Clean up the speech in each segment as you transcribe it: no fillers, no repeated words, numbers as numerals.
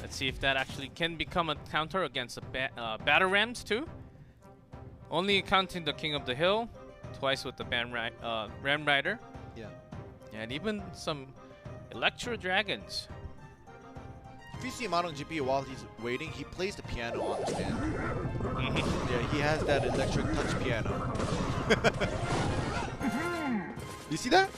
Let's see if that actually can become a counter against the Battle Rams too. Only counting the King of the Hill, twice with the Ram Rider. Yeah. And even some Electro Dragons. If you see Manong Jhipee while he's waiting, he plays the piano on the stand. Yeah, he has that electric touch piano. You see that?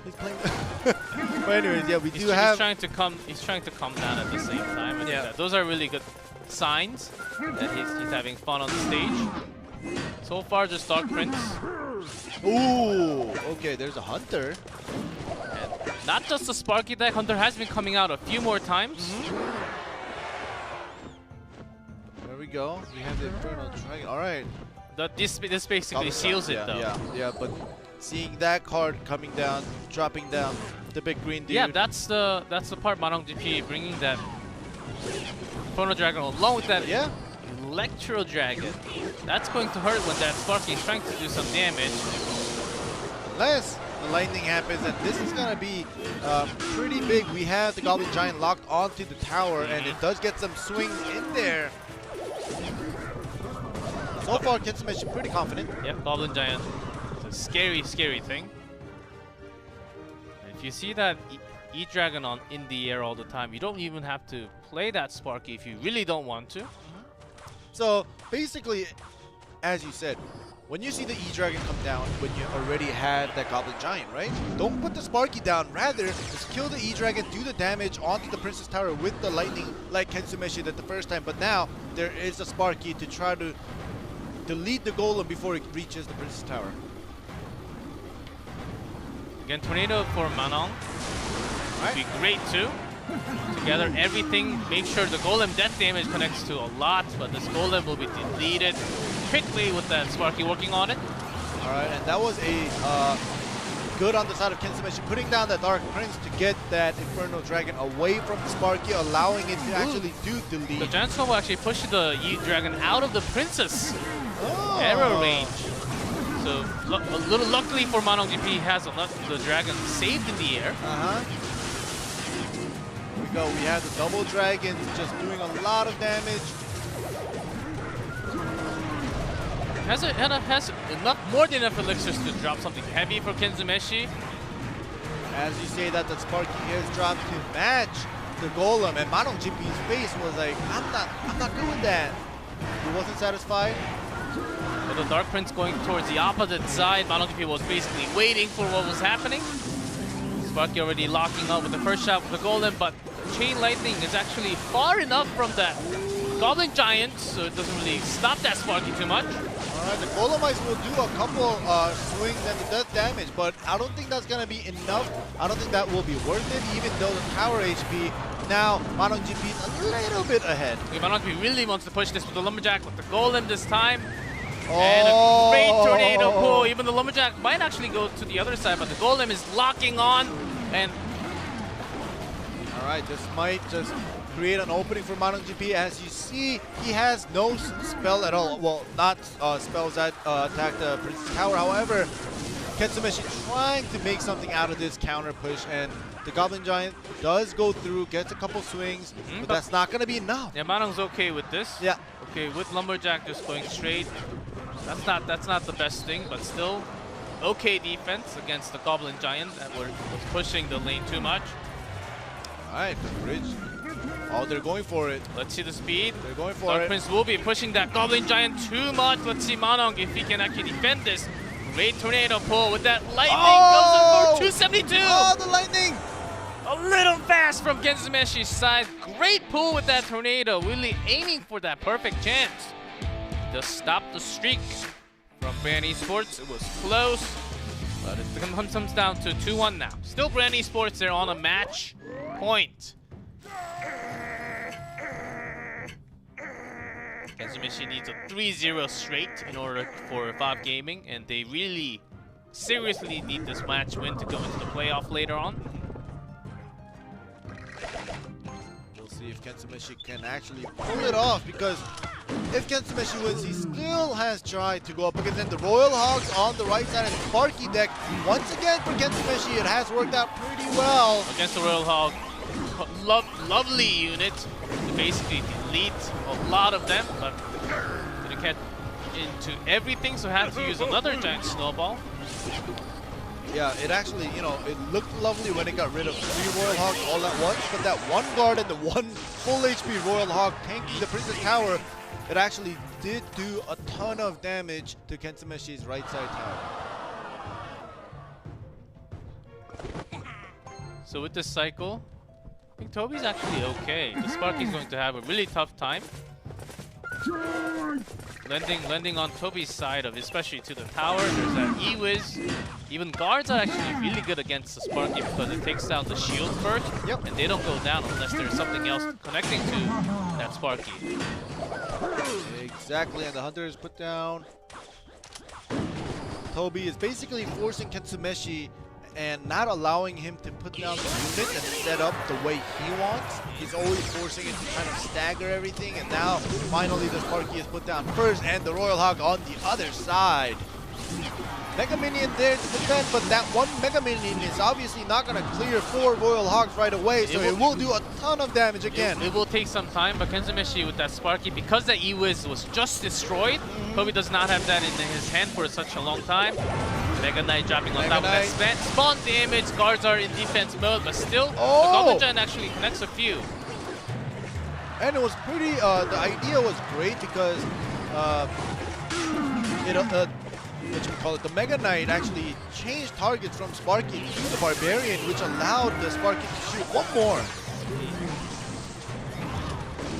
He's playing. But anyways, yeah, He's trying to calm down at the same time. And yeah, those are really good signs that he's having fun on the stage. So far, just Dark Prince. Ooh, okay, there's a Hunter. And not just the Sparky deck, Hunter has been coming out a few more times. There we go. We have the Infernal Dragon. All right. This basically seals it, though. Yeah, but seeing that card coming down, dropping down, the big green dude. Yeah, that's the part Manong Jhipee bringing that Infernal Dragon along with that Electro Dragon. That's going to hurt when that Sparky is trying to do some damage. Unless the lightning happens, and this is gonna be pretty big. We have the Goblin Giant locked onto the tower, and it does get some swings in there. So far, KENTSUMESHI pretty confident. Yep, Goblin Giant. It's a scary, scary thing. And if you see that E-Dragon in the air all the time, you don't even have to play that Sparky if you really don't want to. So basically, as you said, when you see the E-Dragon come down, when you already had that Goblin Giant, right? Don't put the Sparky down. Rather, just kill the E-Dragon, do the damage onto the Princess Tower with the lightning like KENTSUMESHI did the first time. But now, there is a Sparky to try to delete the Golem before it reaches the Princess Tower. Again, Tornado for Manong. Would be great too. Together, everything. Make sure the Golem death damage connects to a lot, but this Golem will be deleted quickly with that Sparky working on it. All right, and that was a good on the side of KENTSUMESHI, putting down that Dark Prince to get that Infernal Dragon away from the Sparky, allowing it to actually do delete. The Giant Skull will actually push the E-Dragon out of the Princess error range. So a little luckily for Manong Jhipee, he has the dragon saved in the air. Here we go. We have the double dragons just doing a lot of damage. Has more than enough elixirs to drop something heavy for KENTSUMESHI. As you say that the Sparky is dropped to match the Golem, and Manong Jhipee's face was like, I'm not good with that. He wasn't satisfied. With the Dark Prince going towards the opposite side, Manong Jhipee was basically waiting for what was happening. Sparky already locking up with the first shot with the Golem, but Chain Lightning is actually far enough from that Goblin Giant, so it doesn't really stop that Sparky too much. Alright, the Golemites will do a couple swings and the death damage, but I don't think that's going to be enough. I don't think that will be worth it, even though the tower HP, now Manong Jhipee is a little bit ahead. Manong Jhipee really wants to push this with the Lumberjack, with the Golem this time. And a great tornado pull. Even the Lumberjack might actually go to the other side, but the Golem is locking on. And alright, this might just create an opening for Manong Jhipee. As you see, he has no spell at all. Well, not spells that attack the Princess Tower. However, KENTSUMESHI trying to make something out of this counter push, and the Goblin Giant does go through, gets a couple swings, but that's not going to be enough. Yeah, Manong's okay with this. Yeah. Okay, with Lumberjack just going straight. That's not the best thing, but still okay defense against the Goblin Giant that was pushing the lane too much. Alright, the bridge. Oh, they're going for it. Let's see the speed. They're going for Dark it. Prince will be pushing that Goblin Giant too much. Let's see Manong if he can actually defend this. Great tornado pull with that lightning. Goes in for 272. Oh, the lightning! A little fast from KENTSUMESHI's side. Great pull with that tornado. Really aiming for that perfect chance to stop the streak from Bren Esports. It was close, but it comes down to 2-1 now. Still Bren Esports, they're on a match point. KENTSUMESHI needs a 3-0 straight in order for 5 Gaming, and they really seriously need this match win to go into the playoff later on. We'll see if KENTSUMESHI can actually pull it off, because if KENTSUMESHI wins, he still has tried to go up against the Royal Hogs on the right side and Sparky deck. Once again for KENTSUMESHI, it has worked out pretty well. Against the Royal Hog, lovely unit to basically delete a lot of them, but didn't get into everything, so had to use another giant snowball. Yeah, it actually, you know, it looked lovely when it got rid of 3 Royal Hogs all at once, but that one guard and the one full HP Royal Hog tanking the Princess Tower, it actually did do a ton of damage to KENTSUMESHI's right side tower. So with this cycle, I think Toby's actually okay. The Sparky's going to have a really tough time. Landing on Toby's side of, especially to the tower. There's that E-Wiz. Even guards are actually really good against the Sparky because it takes down the shield first. Yep. And they don't go down unless there's something else connecting to that Sparky. Exactly, and the Hunter is put down. Toby is basically forcing KENTSUMESHI and not allowing him to put down the unit and set up the way he wants. He's always forcing it to kind of stagger everything, and now finally the Sparky is put down first and the Royal Hog on the other side. Mega Minion there to defend, but that one Mega Minion is obviously not going to clear 4 Royal Hogs right away, so it will do a ton of damage again. It will take some time, but KENTSUMESHI with that Sparky, because that E-Wiz was just destroyed, Toby does not have that in his hand for such a long time. Mega Knight dropping on top of that spawn damage. Guards are in defense mode, but still, the Goblin Giant actually connects a few. And it was pretty, the idea was great because the Mega Knight actually changed targets from Sparky to the Barbarian, which allowed the Sparky to shoot one more.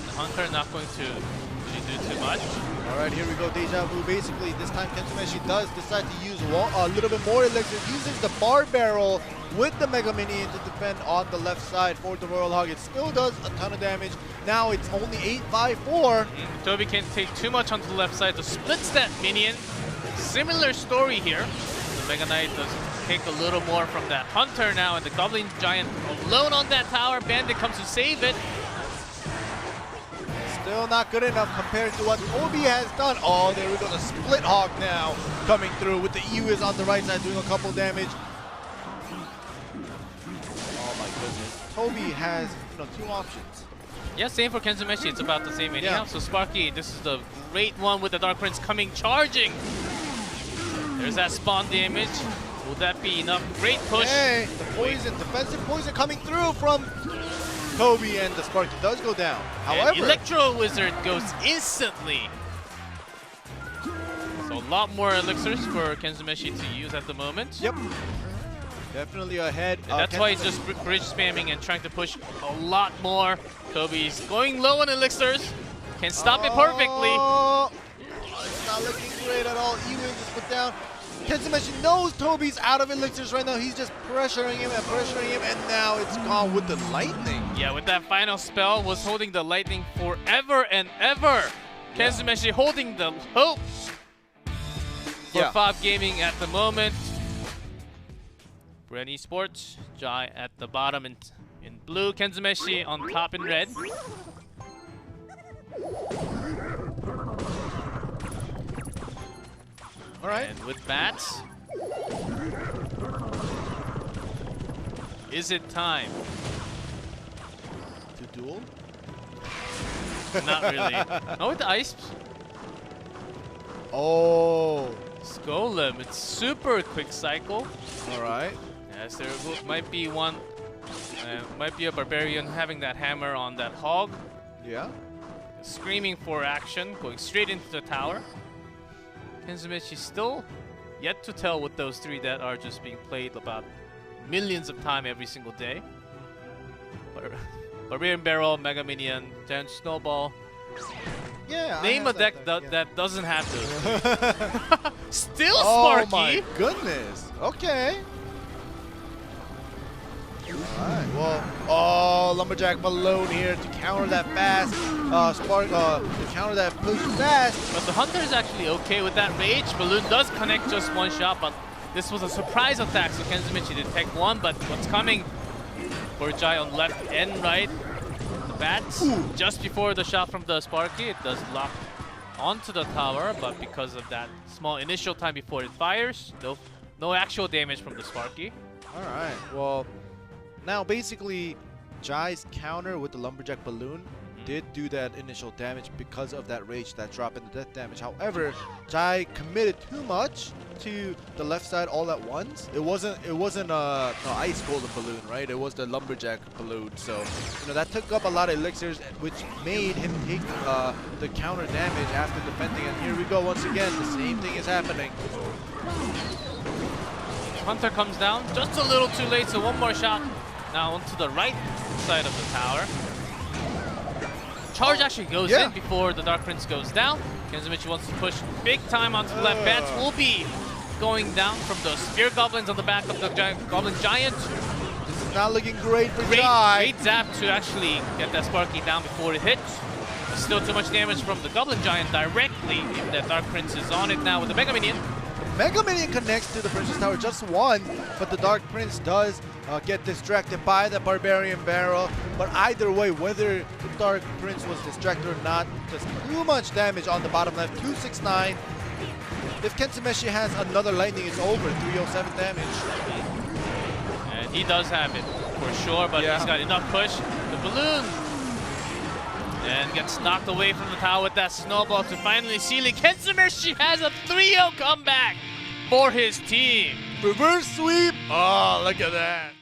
The Hunter not going to really do too much. All right, here we go, Deja Vu. Basically, this time KENTSUMESHI does decide to use a little bit more elixir, uses the Bar Barrel with the Mega Minion to defend on the left side for the Royal Hog. It still does a ton of damage. Now it's only 8-5-4. Toby can't take too much onto the left side to splits that minion. Similar story here. The Mega Knight does take a little more from that Hunter now, and the Goblin Giant alone on that tower. Bandit comes to save it. Still not good enough compared to what Toby has done. Oh, there we go. The Split Hog now coming through with the E-Wiz on the right side doing a couple damage. Oh my goodness. Toby has, 2 options. Yeah, same for KENTSUMESHI. It's about the same anyhow. Yeah. So Sparky, this is the great one with the Dark Prince coming charging. There's that spawn damage. Will that be enough? Great push. Hey, the poison, defensive poison coming through from Toby, and the Sparky does go down. However, Electro Wizard goes instantly. So a lot more elixirs for KENTSUMESHI to use at the moment. Yep. Definitely ahead. That's why he's just bridge spamming and trying to push a lot more. Toby's going low on elixirs. Can stop it perfectly. It's not looking great at all. E-Wiz is put down. KENTSUMESHI knows Toby's out of elixirs right now. He's just pressuring him, and now it's gone with the lightning. Yeah, with that final spell, was holding the lightning forever and ever. Yeah. KENTSUMESHI holding the hope for Fob Gaming at the moment. Bren Esports, Jai at the bottom in blue, KENTSUMESHI on top in red. All right. And with bats, is it time to duel? Not really. Oh, with the ice. Oh. Golem, it's super quick cycle. All right. Yes, there might be one. Might be a Barbarian having that hammer on that hog. Yeah. Screaming for action, going straight into the tower. KENTSUMESHI still yet to tell with those 3 that are just being played about millions of times every single day. Barbarian Barrel, Mega Minion, Giant Snowball. Yeah. Name a deck that doesn't have those. Still Sparky. Oh my goodness. Okay. Alright, well, Lumberjack Malone here to counter that fast, to counter that push fast. But the Hunter is actually okay with that rage. Balloon does connect just one shot, but this was a surprise attack, so KENTSUMESHI did take one, but what's coming for Jai on left and right, the bats, just before the shot from the Sparky, it does lock onto the tower, but because of that small initial time before it fires, no actual damage from the Sparky. Alright, well, now basically Jai's counter with the Lumberjack Balloon did do that initial damage because of that rage, that drop in the death damage. However, Jai committed too much to the left side all at once. It wasn't no ice golden balloon, right? It was the Lumberjack balloon. So that took up a lot of elixirs, which made him take the counter damage after defending. And here we go once again. The same thing is happening. Hunter comes down just a little too late, so one more shot now onto the right side of the tower. Charge actually goes in before the Dark Prince goes down. KENTSUMESHI wants to push big time onto the left. Bats will be going down from the Spear Goblins on the back of the Goblin Giant. This is not looking great for Jai. Great zap to actually get that Sparky down before it hits. Still too much damage from the Goblin Giant directly. Even that Dark Prince is on it now with the Mega Minion. Mega Minion connects to the Princess Tower, just one, but the Dark Prince does get distracted by the Barbarian Barrel. But either way, whether the Dark Prince was distracted or not, just too much damage on the bottom left. 269. If KENTSUMESHI has another lightning, it's over. 307 damage. And he does have it for sure, but he's got enough push. The balloon and gets knocked away from the tower with that snowball to finally seal it. KENTSUMESHI has a 3-0 comeback for his team. Reverse sweep. Oh, look at that.